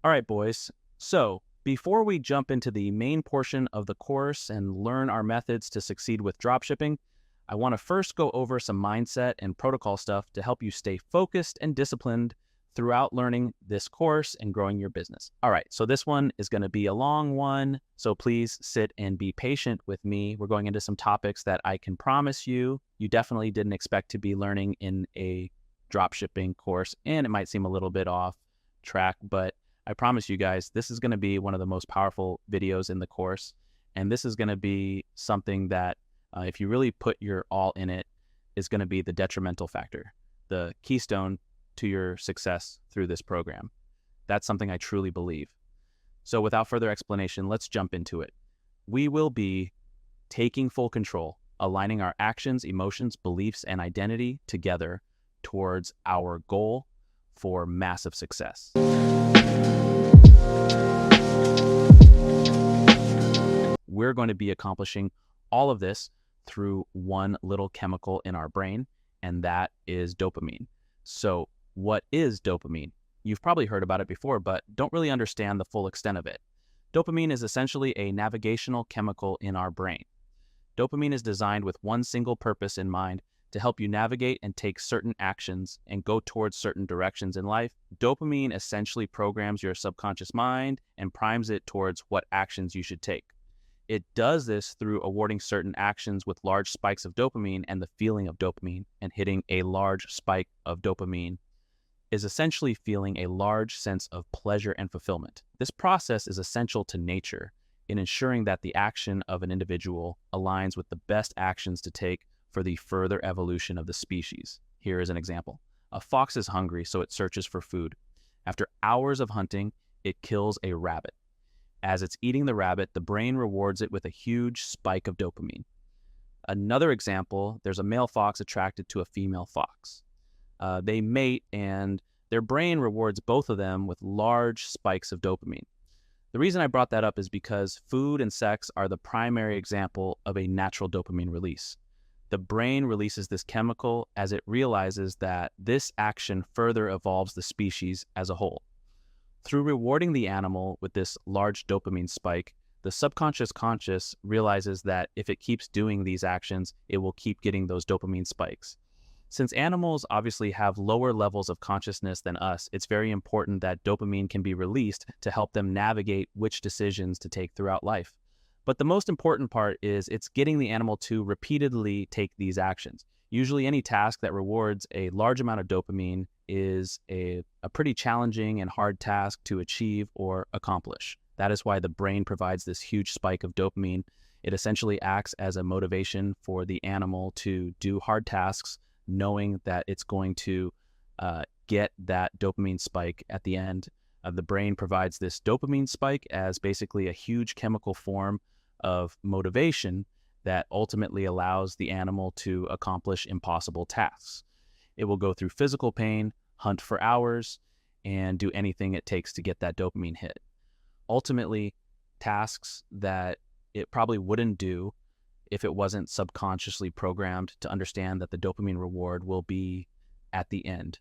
All right, boys. So, before we jump into the main portion of the course and learn our methods to succeed with dropshipping, I want to first go over some mindset and protocol stuff to help you stay focused and disciplined throughout learning this course and growing your business. All right, so this one is going to be a long one, so please sit and be patient with me. We're going into some topics that I can promise you definitely didn't expect to be learning in a dropshipping course, and it might seem a little bit off track, but I promise you guys, this is going to be one of the most powerful videos in the course. And this is going to be something that, if you really put your all in it, is going to be the detrimental factor, the keystone to your success through this program. That's something I truly believe. So without further explanation, let's jump into it. We will be taking full control, aligning our actions, emotions, beliefs, and identity together towards our goal for massive success. We're going to be accomplishing all of this through one little chemical in our brain, and that is dopamine. So, what is dopamine? You've probably heard about it before, but don't really understand the full extent of it. Dopamine is essentially a navigational chemical in our brain. Dopamine is designed with one single purpose in mind: to help you navigate and take certain actions and go towards certain directions in life. Dopamine essentially programs your subconscious mind and primes it towards what actions you should take. It does this through awarding certain actions with large spikes of dopamine, and the feeling of dopamine, and hitting a large spike of dopamine is essentially feeling a large sense of pleasure and fulfillment. This process is essential to nature in ensuring that the action of an individual aligns with the best actions to take for the further evolution of the species. Here is an example. A fox is hungry, so it searches for food. After hours of hunting, it kills a rabbit. As it's eating the rabbit, the brain rewards it with a huge spike of dopamine. Another example, there's a male fox attracted to a female fox. They mate, and their brain rewards both of them with large spikes of dopamine. The reason I brought that up is because food and sex are the primary example of a natural dopamine release. The brain releases this chemical as it realizes that this action further evolves the species as a whole. Through rewarding the animal with this large dopamine spike, the subconscious conscious realizes that if it keeps doing these actions, it will keep getting those dopamine spikes. Since animals obviously have lower levels of consciousness than us, it's very important that dopamine can be released to help them navigate which decisions to take throughout life. But the most important part is it's getting the animal to repeatedly take these actions. Usually any task that rewards a large amount of dopamine is a pretty challenging and hard task to achieve or accomplish. That is why the brain provides this huge spike of dopamine. It essentially acts as a motivation for the animal to do hard tasks, knowing that it's going to get that dopamine spike at the end. The brain provides this dopamine spike as basically a huge chemical form of motivation that ultimately allows the animal to accomplish impossible tasks. It will go through physical pain, hunt for hours, and do anything it takes to get that dopamine hit. Ultimately, tasks that it probably wouldn't do if it wasn't subconsciously programmed to understand that the dopamine reward will be at the end.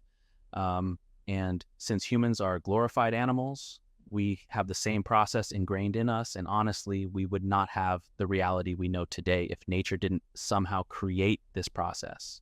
And since humans are glorified animals, we have the same process ingrained in us, and honestly, we would not have the reality we know today if nature didn't somehow create this process.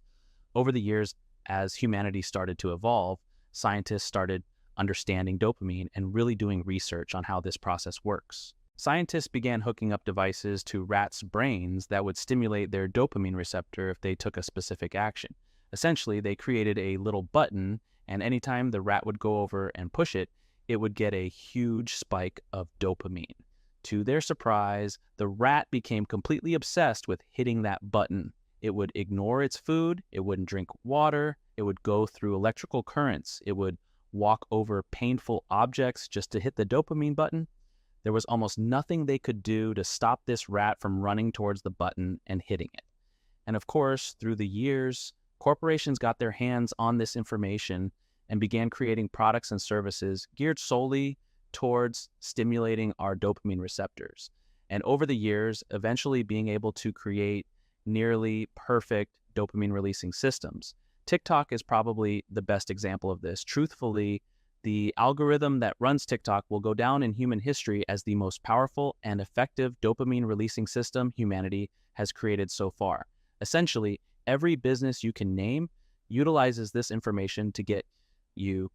Over the years, as humanity started to evolve, scientists started understanding dopamine and really doing research on how this process works. Scientists began hooking up devices to rats' brains that would stimulate their dopamine receptor if they took a specific action. Essentially, they created a little button, and anytime the rat would go over and push it, it would get a huge spike of dopamine. To their surprise, the rat became completely obsessed with hitting that button. It would ignore its food, it wouldn't drink water, it would go through electrical currents, it would walk over painful objects just to hit the dopamine button. There was almost nothing they could do to stop this rat from running towards the button and hitting it. And of course, through the years, corporations got their hands on this information and began creating products and services geared solely towards stimulating our dopamine receptors. And over the years, eventually being able to create nearly perfect dopamine releasing systems. TikTok is probably the best example of this. Truthfully, The algorithm that runs TikTok will go down in human history as the most powerful and effective dopamine releasing system humanity has created so far. Essentially, every business you can name utilizes this information to get you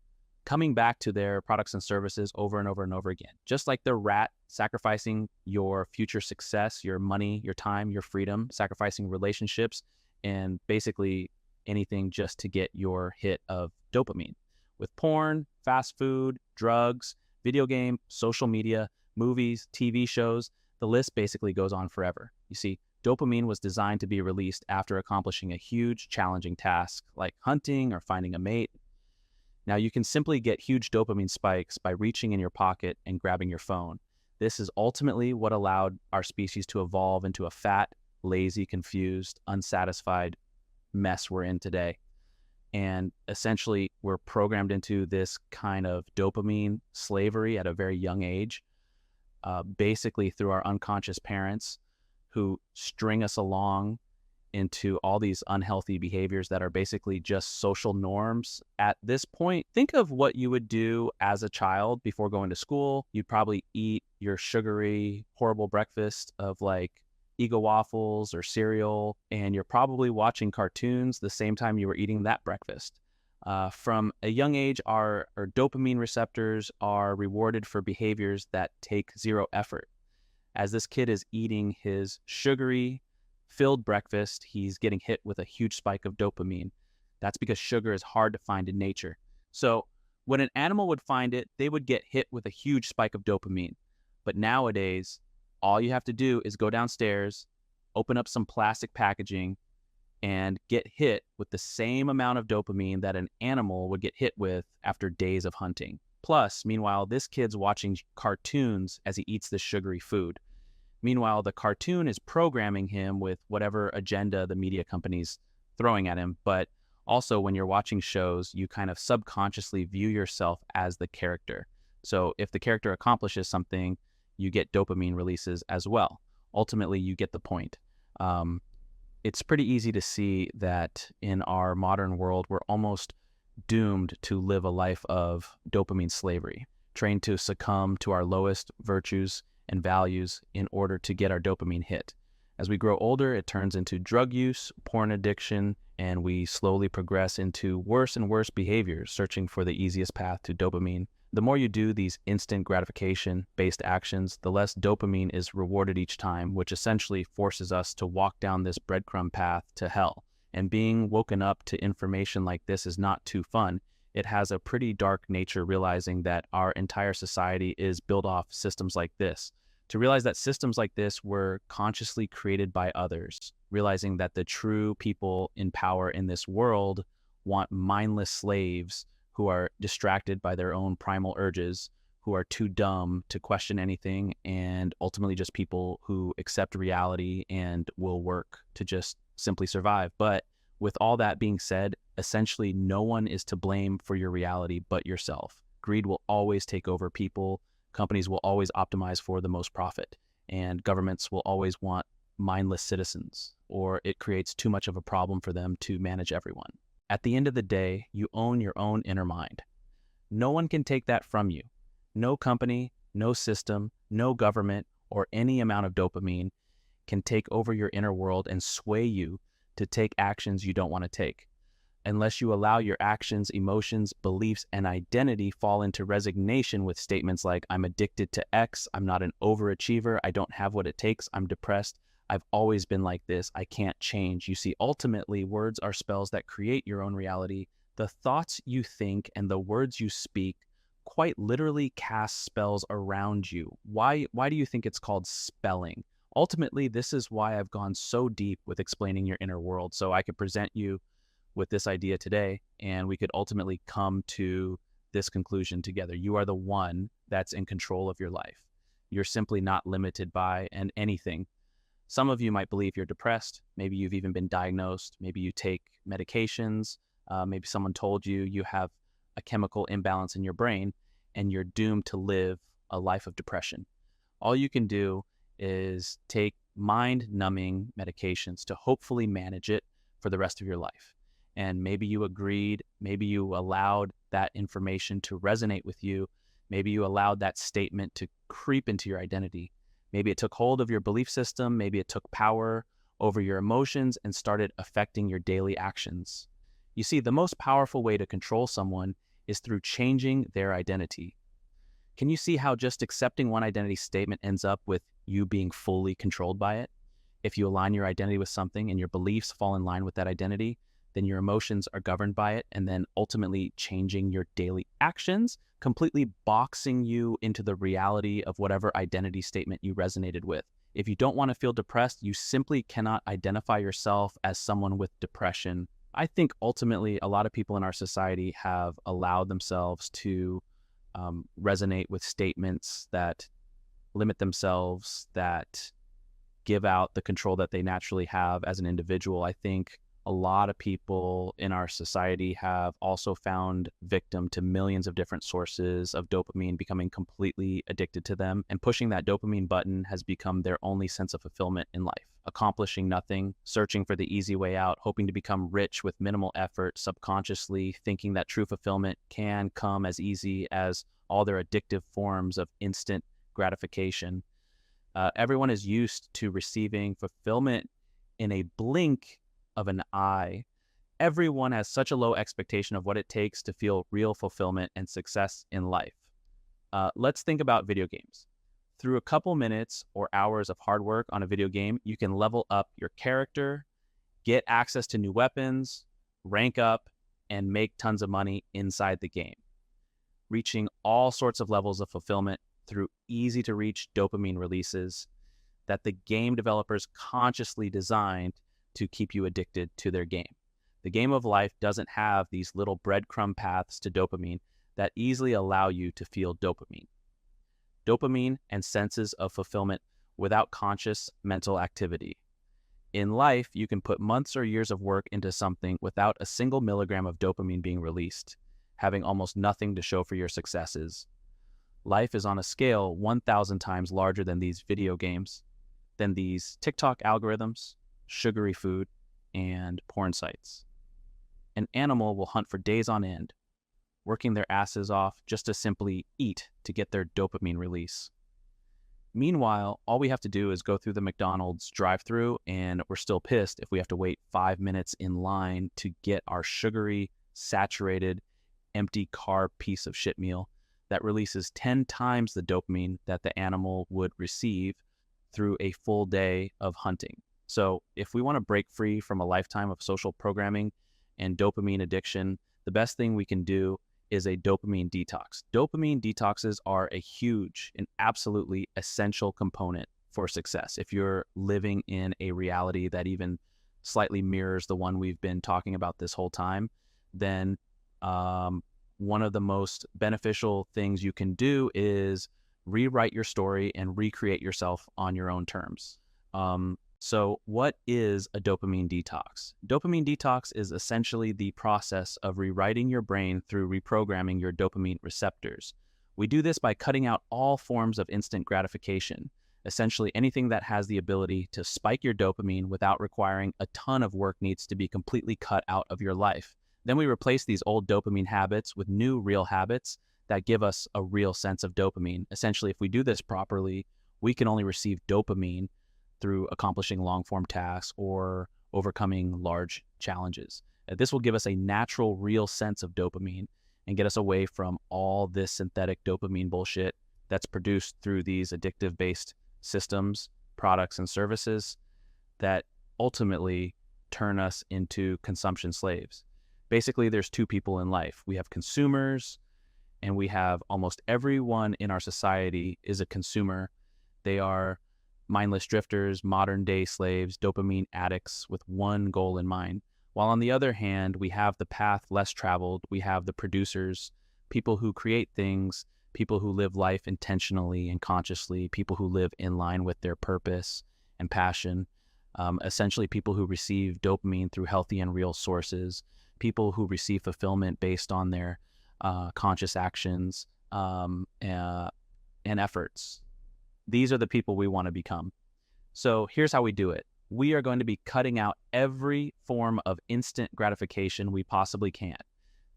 coming back to their products and services over and over and over again. Just like the rat sacrificing your future success, your money, your time, your freedom, sacrificing relationships, and basically anything just to get your hit of dopamine. With porn, fast food, drugs, video game, social media, movies, TV shows, the list basically goes on forever. You see, dopamine was designed to be released after accomplishing a huge, challenging task like hunting or finding a mate. Now, you can simply get huge dopamine spikes by reaching in your pocket and grabbing your phone. This is ultimately what allowed our species to evolve into a fat, lazy, confused, unsatisfied mess we're in today. And essentially, we're programmed into this kind of dopamine slavery at a very young age, basically through our unconscious parents who string us along into all these unhealthy behaviors that are basically just social norms. At this point, think of what you would do as a child before going to school. You'd probably eat your sugary, horrible breakfast of like Ego waffles or cereal, and you're probably watching cartoons the same time you were eating that breakfast. From a young age, our dopamine receptors are rewarded for behaviors that take zero effort. As this kid is eating his sugary, filled breakfast, he's getting hit with a huge spike of dopamine. That's because sugar is hard to find in nature. So when an animal would find it, they would get hit with a huge spike of dopamine. But nowadays, all you have to do is go downstairs, open up some plastic packaging, and get hit with the same amount of dopamine that an animal would get hit with after days of hunting. Plus, meanwhile, this kid's watching cartoons as he eats this sugary food. Meanwhile, the cartoon is programming him with whatever agenda the media company's throwing at him. But also, when you're watching shows, you kind of subconsciously view yourself as the character. So if the character accomplishes something, you get dopamine releases as well. Ultimately, you get the point. It's pretty easy to see that in our modern world, we're almost doomed to live a life of dopamine slavery, trained to succumb to our lowest virtues and values in order to get our dopamine hit. As we grow older, it turns into drug use, porn addiction, and we slowly progress into worse and worse behaviors, searching for the easiest path to dopamine. The more you do these instant gratification-based actions, the less dopamine is rewarded each time, which essentially forces us to walk down this breadcrumb path to hell. And being woken up to information like this is not too fun. It has a pretty dark nature, realizing that our entire society is built off systems like this. To realize that systems like this were consciously created by others, realizing that the true people in power in this world want mindless slaves who are distracted by their own primal urges, who are too dumb to question anything, and ultimately just people who accept reality and will work to just simply survive. But with all that being said, essentially no one is to blame for your reality but yourself. Greed will always take over people. Companies will always optimize for the most profit, and governments will always want mindless citizens, or it creates too much of a problem for them to manage everyone. At the end of the day, you own your own inner mind. No one can take that from you. No company, no system, no government, or any amount of dopamine can take over your inner world and sway you to take actions you don't want to take. Unless you allow your actions, emotions, beliefs, and identity fall into resignation with statements like, I'm addicted to X, I'm not an overachiever, I don't have what it takes, I'm depressed, I've always been like this, I can't change. You see, ultimately, words are spells that create your own reality. The thoughts you think and the words you speak quite literally cast spells around you. Why do you think it's called spelling? Ultimately, this is why I've gone so deep with explaining your inner world, so I could present you with this idea today, and we could ultimately come to this conclusion together. You are the one that's in control of your life. You're simply not limited by anything. Some of you might believe you're depressed. Maybe you've even been diagnosed. Maybe you take medications. Maybe someone told you you have a chemical imbalance in your brain and you're doomed to live a life of depression. All you can do is take mind-numbing medications to hopefully manage it for the rest of your life. and maybe you agreed, maybe you allowed that information to resonate with you, maybe you allowed that statement to creep into your identity. Maybe it took hold of your belief system, maybe it took power over your emotions and started affecting your daily actions. You see, the most powerful way to control someone is through changing their identity. Can you see how just accepting one identity statement ends up with you being fully controlled by it? If you align your identity with something and your beliefs fall in line with that identity, then your emotions are governed by it, and then ultimately changing your daily actions, completely boxing you into the reality of whatever identity statement you resonated with. If you don't want to feel depressed, you simply cannot identify yourself as someone with depression. I think ultimately a lot of people in our society have allowed themselves to resonate with statements that limit themselves, that give out the control that they naturally have as an individual. I think a lot of people in our society have also found victim to millions of different sources of dopamine, becoming completely addicted to them, and pushing that dopamine button has become their only sense of fulfillment in life. Accomplishing nothing, searching for the easy way out, hoping to become rich with minimal effort, subconsciously thinking that true fulfillment can come as easy as all their addictive forms of instant gratification. Everyone is used to receiving fulfillment in a blink of an eye. Everyone has such a low expectation of what it takes to feel real fulfillment and success in life. Let's think about video games. Through a couple minutes or hours of hard work on a video game, you can level up your character, get access to new weapons, rank up, and make tons of money inside the game, reaching all sorts of levels of fulfillment through easy-to-reach dopamine releases that the game developers consciously designed to keep you addicted to their game. The game of life doesn't have these little breadcrumb paths to dopamine that easily allow you to feel dopamine. Dopamine and senses of fulfillment without conscious mental activity. In life, you can put months or years of work into something without a single milligram of dopamine being released, having almost nothing to show for your successes. Life is on a scale 1,000 times larger than these video games, than these TikTok algorithms, sugary food, and porn sites. An animal will hunt for days on end, working their asses off just to simply eat to get their dopamine release. Meanwhile, all we have to do is go through the McDonald's drive-thru, and we're still pissed if we have to wait 5 minutes in line to get our sugary, saturated, empty carb piece of shit meal that releases 10 times the dopamine that the animal would receive through a full day of hunting. So if we want to break free from a lifetime of social programming and dopamine addiction, the best thing we can do is a dopamine detox. Dopamine detoxes are a huge and absolutely essential component for success. If you're living in a reality that even slightly mirrors the one we've been talking about this whole time, then one of the most beneficial things you can do is rewrite your story and recreate yourself on your own terms. So what is a dopamine detox? Dopamine detox is essentially the process of rewriting your brain through reprogramming your dopamine receptors. We do this by cutting out all forms of instant gratification, essentially anything that has the ability to spike your dopamine without requiring a ton of work needs to be completely cut out of your life. Then we replace these old dopamine habits with new real habits that give us a real sense of dopamine. Essentially, if we do this properly, we can only receive dopamine through accomplishing long-form tasks or overcoming large challenges. This will give us a natural, real sense of dopamine and get us away from all this synthetic dopamine bullshit that's produced through these addictive-based systems, products, and services that ultimately turn us into consumption slaves. Basically, there's two people in life. We have consumers, and we have almost everyone in our society is a consumer. They are mindless drifters, modern-day slaves, dopamine addicts with one goal in mind. While on the other hand, we have the path less traveled. We have the producers, people who create things, people who live life intentionally and consciously, people who live in line with their purpose and passion, essentially people who receive dopamine through healthy and real sources, people who receive fulfillment based on their conscious actions and efforts. These are the people we want to become. So here's how we do it. we are going to be cutting out every form of instant gratification we possibly can.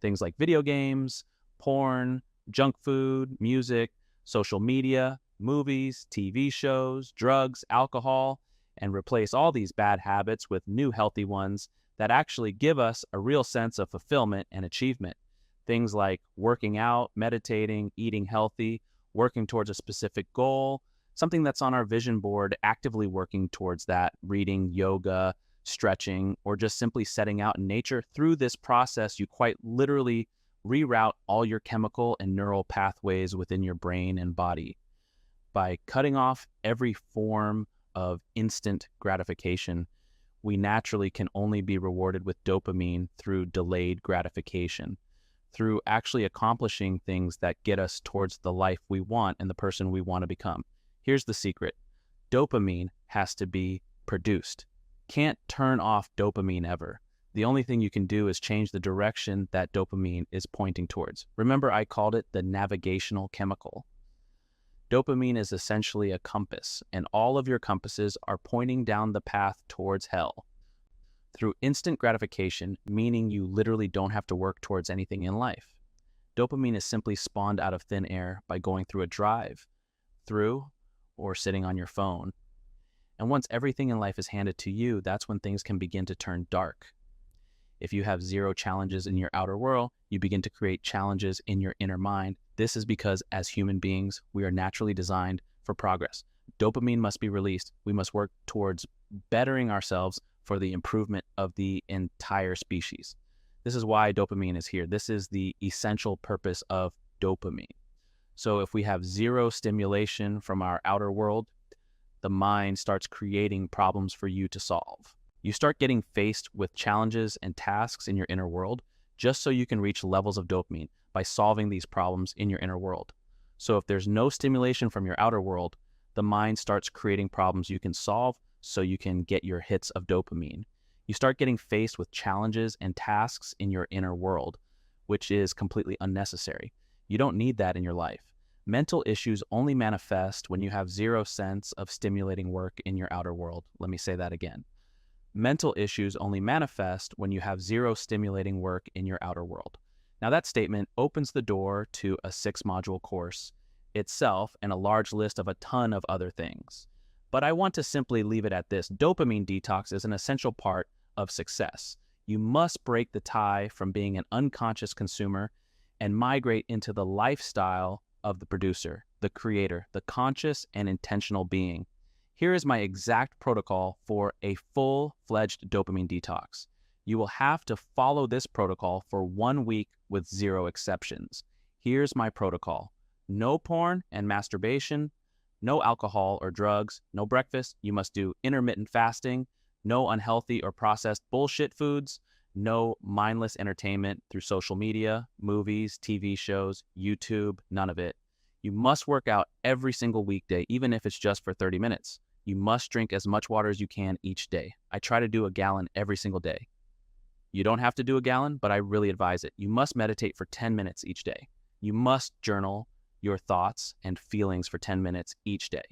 Things like video games, porn, junk food, music, social media, movies, TV shows, drugs, alcohol, and replace all these bad habits with new healthy ones that actually give us a real sense of fulfillment and achievement. Things like working out, meditating, eating healthy, working towards a specific goal, something that's on our vision board, actively working towards that, reading, yoga, stretching, or just simply setting out in nature. Through this process, you quite literally reroute all your chemical and neural pathways within your brain and body. By cutting off every form of instant gratification, we naturally can only be rewarded with dopamine through delayed gratification, through actually accomplishing things that get us towards the life we want and the person we want to become. Here's the secret. Dopamine has to be produced. Can't turn off dopamine ever. The only thing you can do is change the direction that dopamine is pointing towards. Remember, I called it the navigational chemical. Dopamine is essentially a compass, and all of your compasses are pointing down the path towards hell. Through instant gratification, meaning you literally don't have to work towards anything in life. Dopamine is simply spawned out of thin air by going through a drive, through, or sitting on your phone. And once everything in life is handed to you, that's when things can begin to turn dark. If you have zero challenges in your outer world, you begin to create challenges in your inner mind. This is because as human beings, we are naturally designed for progress. Dopamine must be released. We must work towards bettering ourselves for the improvement of the entire species. This is why dopamine is here. This is the essential purpose of dopamine. So if we have zero stimulation from our outer world, the mind starts creating problems for you to solve. You start getting faced with challenges and tasks in your inner world just so you can reach levels of dopamine by solving these problems in your inner world. So if there's no stimulation from your outer world, the mind starts creating problems you can solve so you can get your hits of dopamine. You start getting faced with challenges and tasks in your inner world, which is completely unnecessary. You don't need that in your life. Mental issues only manifest when you have zero sense of stimulating work in your outer world. Let me say that again. Mental issues only manifest when you have zero stimulating work in your outer world. Now that statement opens the door to a 6-module course itself and a large list of a ton of other things. But I want to simply leave it at this. Dopamine detox is an essential part of success. You must break the tie from being an unconscious consumer and migrate into the lifestyle of the producer, the creator, the conscious and intentional being. Here is my exact protocol for a full-fledged dopamine detox. You will have to follow this protocol for 1 week with zero exceptions. Here's my protocol. No porn and masturbation, no alcohol or drugs, no breakfast. You must do intermittent fasting, no unhealthy or processed bullshit foods, no mindless entertainment through social media, movies, TV shows, YouTube, none of it. You must work out every single weekday, even if it's just for 30 minutes. You must drink as much water as you can each day. I try to do a gallon every single day. You don't have to do a gallon, but I really advise it. You must meditate for 10 minutes each day. You must journal your thoughts and feelings for 10 minutes each day.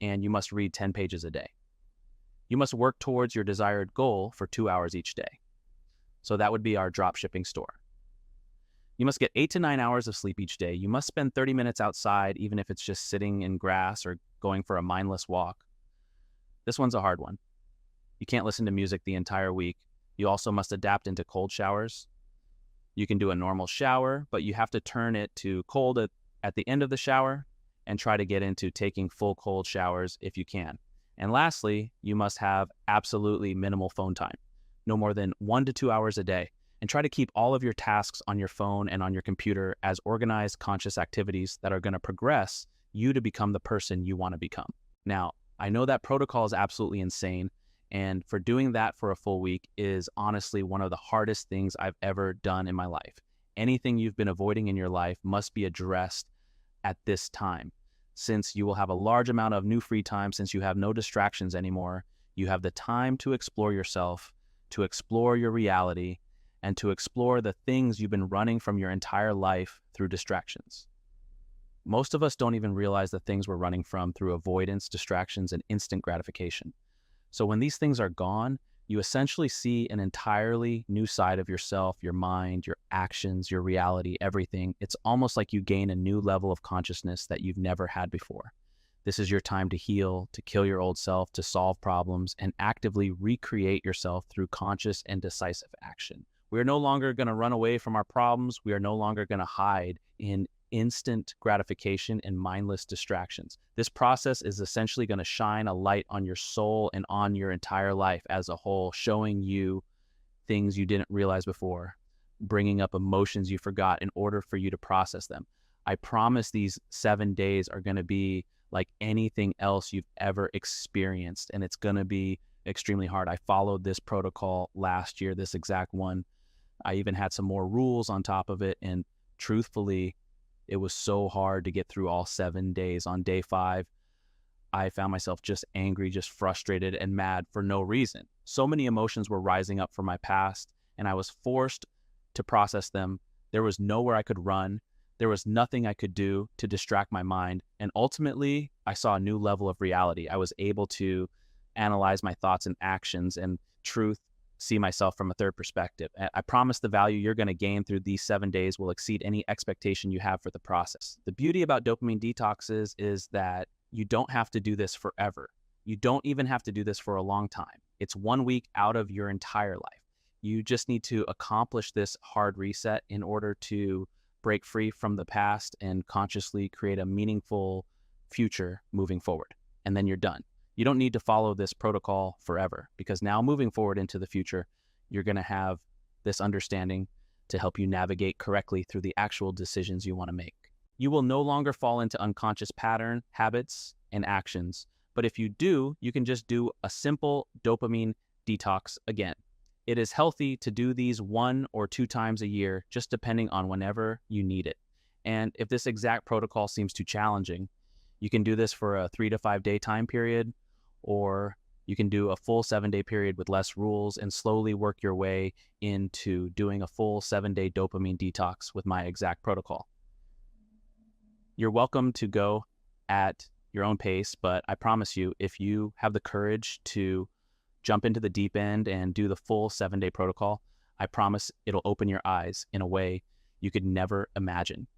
And you must read 10 pages a day. You must work towards your desired goal for 2 hours each day. So that would be our drop shipping store. You must get 8 to 9 hours of sleep each day. You must spend 30 minutes outside, even if it's just sitting in grass or going for a mindless walk. This one's a hard one. You can't listen to music the entire week. You also must adapt into cold showers. You can do a normal shower, but you have to turn it to cold at the end of the shower and try to get into taking full cold showers if you can. And lastly, you must have absolutely minimal phone time, no more than 1 to 2 hours a day. And try to keep all of your tasks on your phone and on your computer as organized, conscious activities that are going to progress you to become the person you want to become. Now, I know that protocol is absolutely insane, and for doing that for a full week is honestly one of the hardest things I've ever done in my life. Anything you've been avoiding in your life must be addressed at this time. Since you will have a large amount of new free time, since you have no distractions anymore, you have the time to explore yourself, to explore your reality, and to explore the things you've been running from your entire life through distractions. Most of us don't even realize the things we're running from through avoidance, distractions, and instant gratification. So when these things are gone, you essentially see an entirely new side of yourself, your mind, your actions, your reality, everything. It's almost like you gain a new level of consciousness that you've never had before. This is your time to heal, to kill your old self, to solve problems, and actively recreate yourself through conscious and decisive action. We are no longer going to run away from our problems. We are no longer going to hide in instant gratification and mindless distractions. This process is essentially going to shine a light on your soul and on your entire life as a whole, showing you things you didn't realize before, bringing up emotions you forgot in order for you to process them. I promise these 7 days are going to be like anything else you've ever experienced, and it's going to be extremely hard. I followed this protocol last year, this exact one. I even had some more rules on top of it, and truthfully, it was so hard to get through all 7 days. On day 5, I found myself just angry, just frustrated and mad for no reason. So many emotions were rising up from my past, and I was forced to process them. There was nowhere I could run. There was nothing I could do to distract my mind. And ultimately, I saw a new level of reality. I was able to analyze my thoughts and actions and truth, see myself from a third perspective. I promise the value you're going to gain through these 7 days will exceed any expectation you have for the process. The beauty about dopamine detoxes is that you don't have to do this forever. You don't even have to do this for a long time. It's 1 week out of your entire life. You just need to accomplish this hard reset in order to break free from the past and consciously create a meaningful future moving forward. And then you're done. You don't need to follow this protocol forever, because now moving forward into the future, you're going to have this understanding to help you navigate correctly through the actual decisions you want to make. You will no longer fall into unconscious pattern, habits, and actions. But if you do, you can just do a simple dopamine detox again. It is healthy to do these 1 or 2 times a year, just depending on whenever you need it. And if this exact protocol seems too challenging, you can do this for a 3 to 5 day time period, or you can do a full 7-day period with less rules and slowly work your way into doing a full 7-day dopamine detox with my exact protocol. You're welcome to go at your own pace, but I promise you, if you have the courage to jump into the deep end and do the full 7-day protocol, I promise it'll open your eyes in a way you could never imagine.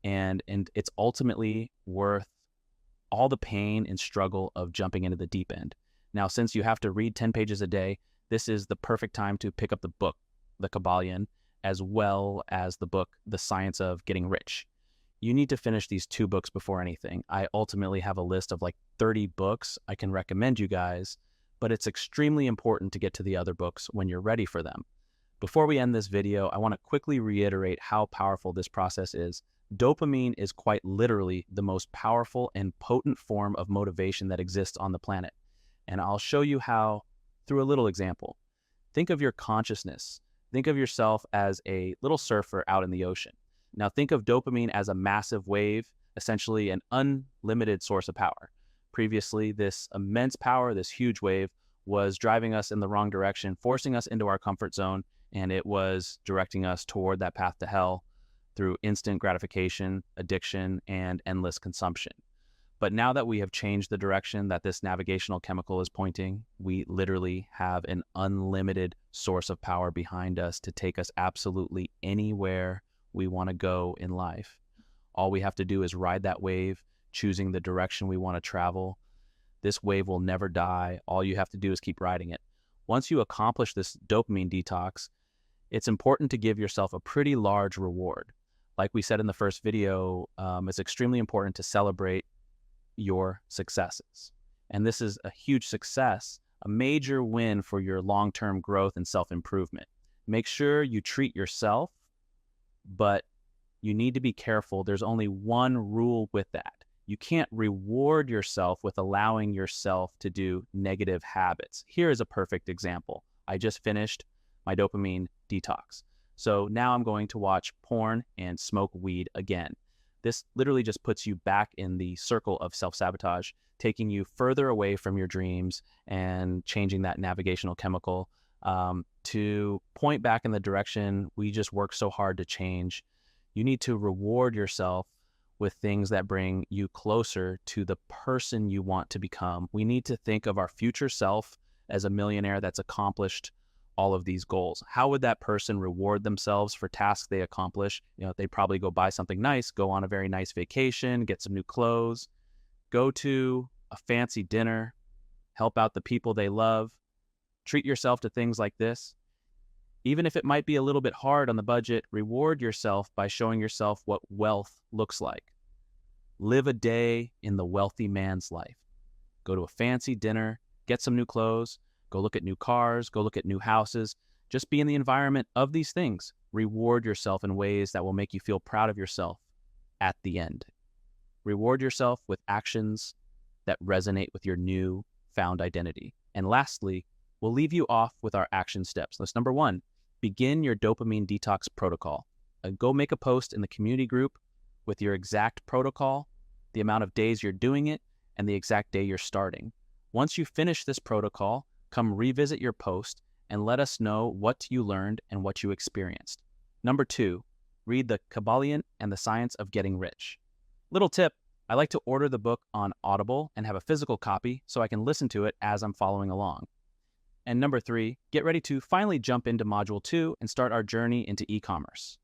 And it's ultimately worth all the pain and struggle of jumping into the deep end. Now, since you have to read 10 pages a day, this is the perfect time to pick up the book, The Kybalion, as well as the book, The Science of Getting Rich. You need to finish these 2 books before anything. I ultimately have a list of like 30 books I can recommend you guys, but it's extremely important to get to the other books when you're ready for them. Before we end this video, I want to quickly reiterate how powerful this process is. Dopamine is quite literally the most powerful and potent form of motivation that exists on the planet. And I'll show you how through a little example. Think of your consciousness. Think of yourself as a little surfer out in the ocean. Now think of dopamine as a massive wave, essentially an unlimited source of power. Previously, this immense power, this huge wave, was driving us in the wrong direction, forcing us into our comfort zone, and it was directing us toward that path to hell through instant gratification, addiction, and endless consumption. But now that we have changed the direction that this navigational chemical is pointing, we literally have an unlimited source of power behind us to take us absolutely anywhere we want to go in life. All we have to do is ride that wave, choosing the direction we want to travel. This wave will never die. All you have to do is keep riding it. Once you accomplish this dopamine detox, it's important to give yourself a pretty large reward. Like we said in the first video, it's extremely important to celebrate your successes. And this is a huge success, a major win for your long-term growth and self-improvement. Make sure you treat yourself, but you need to be careful. There's only one rule with that. You can't reward yourself with allowing yourself to do negative habits. Here is a perfect example. I just finished my dopamine detox. So now I'm going to watch porn and smoke weed again. This literally just puts you back in the circle of self-sabotage, taking you further away from your dreams and changing that navigational chemical to point back in the direction we just worked so hard to change. You need to reward yourself with things that bring you closer to the person you want to become. We need to think of our future self as a millionaire that's accomplished all of these goals? How would that person reward themselves for tasks they accomplish? They'd probably go buy something nice, go on a very nice vacation, get some new clothes, go to a fancy dinner, help out the people they love, treat yourself to things like this. Even if it might be a little bit hard on the budget, reward yourself by showing yourself what wealth looks like. Live a day in the wealthy man's life. Go to a fancy dinner, get some new clothes, go look at new cars, go look at new houses. Just be in the environment of these things. Reward yourself in ways that will make you feel proud of yourself at the end. Reward yourself with actions that resonate with your new found identity. And lastly, we'll leave you off with our action steps. List number 1, begin your dopamine detox protocol. Go make a post in the community group with your exact protocol, the amount of days you're doing it, and the exact day you're starting. Once you finish this protocol, come revisit your post and let us know what you learned and what you experienced. Number 2, read The Kybalion and the Science of Getting Rich. Little tip, I like to order the book on Audible and have a physical copy so I can listen to it as I'm following along. And number 3, get ready to finally jump into Module 2 and start our journey into e-commerce.